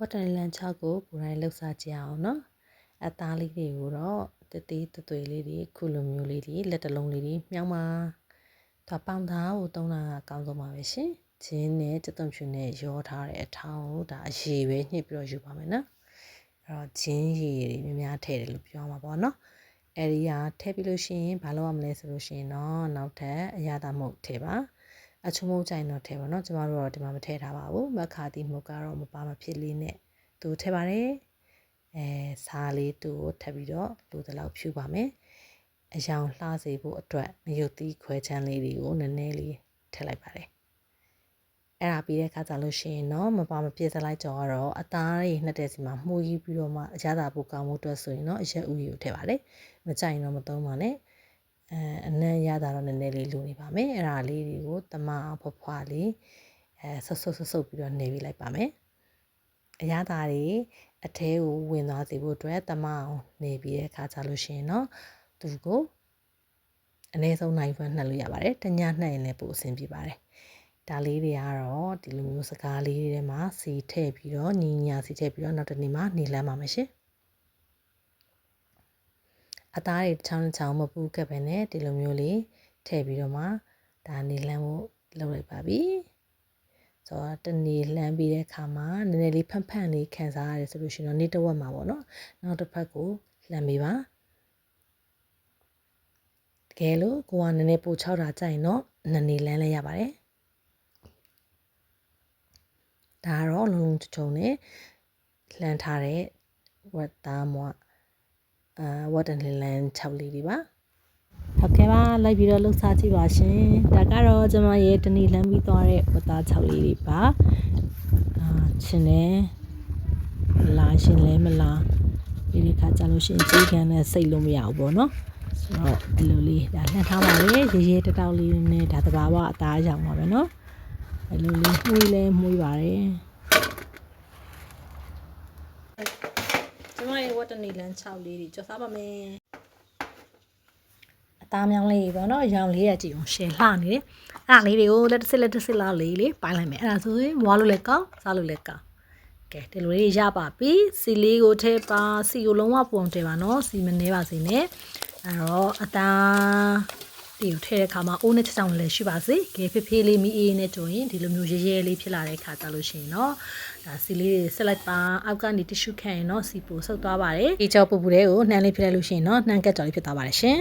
ဝတ်တန်လန်6ကိုကိုယ်တိုင်လှုပ်ရှားကြအောင်နော်အသားလေးတွေကိုတော့တသေးသွေးလေးတွေခုလိုမျိုးလေးတွေလက်တလုံးလေးတွေမြောင်းမှာသွားပေါင်သားကိုတုံးတာအကောင်းဆုံးပါပဲရှင်ဂျင်းနဲ့ကြက်သွန်ဖြူနဲ့ရောထားတဲ့အထောင်ကိုဒါအရေပဲညှစ်ပြီးတော့ယူပါမယ်နော်အဲ့တော့ဂျင်းရေတွေများများထည့်တယ်လို့ပြောမှာပေါ့နော်အဲ့ဒီဟာထည့်ပြီးလို့ရှိရင်ဘာလုပ်ရမလဲဆိုလို့ရှိရင်တော့နောက်ထပ်အရသာမုတ်ထည့်ပါအချုံမုတ်ကြိုင်တော့ထည့်ပါနော်ကျမတို့တော့ဒီမှာမထည့်ထားပါဘူးမခါတီမုတ်ကတော့မပါမဖြစ်လေးနဲ့သူထည့်ပါတယ်စားလေးသူ့ကိုထပ်ပြီးတော့လိုတလောက်ဖြူပါမယ်အယောင်လှစေဖို့အတွက်ငရုတ်သီးခွဲချမ်းလေးတွေကိုနည်းနည်းလေးထည့်လိုက်ပါတယ်အဲ့ဒါပြီးတဲ့အခါကျလို့ရှိရင်တော့မပါမပြည့်စလိုက်ကြောတော့အသားတွေနှက်တဲ့စီမှာမှုကြီးပြီးတော့မှအရသာဖို့ကောင်းဖို့အတွက်ဆိုရင်တော့အရက်ဥကိုထည့်ပါတယ်မကြိုက်ရင်တော့မသုံးပါနဲ့အနံ့ရတာတော့နည်းနည်းလေးလိုနေပါမယ်အဲ့ဒါလေးတွေကိုတမအောင်ဖွားလေးဆုပ်ပြီးတော့နေပြီးလိုက်ပါမယ်အရသာတွေအထဲကိုဝင်သွားစေဖို့အတွက်တမအောင်နေပြီးတဲ့အခါကျလို့ရှိရင်တော့သူကိုအနည်းဆုံးနိုင်ဖွယ်နှက်လို့ရပါတယ်တညနှက်ရင်လည်းပိုအဆင်ပြေပါတယ်ဒါလေးတွေကတော့ဒီလိုမျိုးစကားလေးတွေထဲမှာစီထည့်ပြီးတော့ညီညာစီထည့်ပြီးတော့နောက်တစ်နေ့မှနေလမ်းပါမယ်ရှင်အသားတွေချောင်းမပူးကပ်ပဲနဲ့ဒီလိုမျိုးလေးထည့်ပြီးတော့မှဒါနေလမ်းဖို့လုပ်လိုက်ပါပြီဆိုတော့တနေ့လှမ်းပြီးတဲ့အခါမှာနည်းနည်းလေးဖန့်လေးခံစားရတယ်ဆိုလို့ရှိရင်တော့နေ့တစ်ဝက်မှာပေါ့နော်နောက်တစ်ဖက်ကိုလှမ်းပေးပါတကယ်လို့ကိုကနည်းနည်းပိုချောက်တာကြိုက်ရင်တော့နှစ်နေ့လမ်းလဲရပါတယ်ဒါကတော့လုံးလုံးချုံနဲ့လှမ်းထားတဲ့ဝတ်သားမွဝတ်တန်လန်6လေးတွေပါဟုတ်ကဲ့ပါလိုက်ပြီးတော့လှုပ်ရှားကြည့်ပါရှင်ဒါကတော့ကျွန်မရဲ့တနေ့လမ်းပြီးသွားတဲ့ဝတ်သား6လေးတွေပါရှင်လည်းလာရှင်လည်းမလာဒီခါကြလို့ရှင်ကြီးကန်နဲ့စိတ်လို့မရဘူးပေါ့နော်ဆိုတော့အဲ့လိုလေးဒါလှမ်းထားပါလေရေတတောက်လေးနဲ့ဒါတဘာဝအသားရောင်ပါပဲနော်အဲ့လိုလေးမှုေးလဲမှုေးပါတယ်ကျွန်မရဲ့ဝတ်တနီလန်း6လေးတွေကြော်စားပါမယ်အသားမြောင်းလေးပေါ့နော်ရောင်လေးရကြည့်အောင်ရှယ်လှနေတယ်အဲ့ဒါလေးတွေကိုလက်တစ်စစ်လောက်လေးပိုင်းလိုက်မယ်အဲ့ဒါဆိုရင်မွားလို့လည်းကောင်းစားလို့လည်းကောင်းကဲဒီလိုလေးရပါပြီစီလေးကိုထည့်ပါစီကိုလုံးဝပုံထည့်ပါနော်စီမနေပါစေနဲ့အဲ့တော့အသားဒီကိုထည့်တဲ့အခါမှာအိုးနဲ့ချောင်းလည်းရှိပါစေကဲဖေးဖေးလေးမီးအေးနဲ့ကြုံရင်ဒီလိုမျိုးရဲလေးဖြစ်လာတဲ့အခါကြလို့ရှိရင်တော့ဒါစီလေးတွေဆက်လိုက်ပါအောက်ကနေတ िश ူခန့်ရင်တော့စီပိုဆုပ်သွားပါတယ်ဒီကြောပူပူလေးကိုနှမ်းလေးဖြစ်လိုက်လို့ရှိရင်တော့နှမ်းကက်ကြော်လေးဖြစ်သွားပါတယ်ရှင်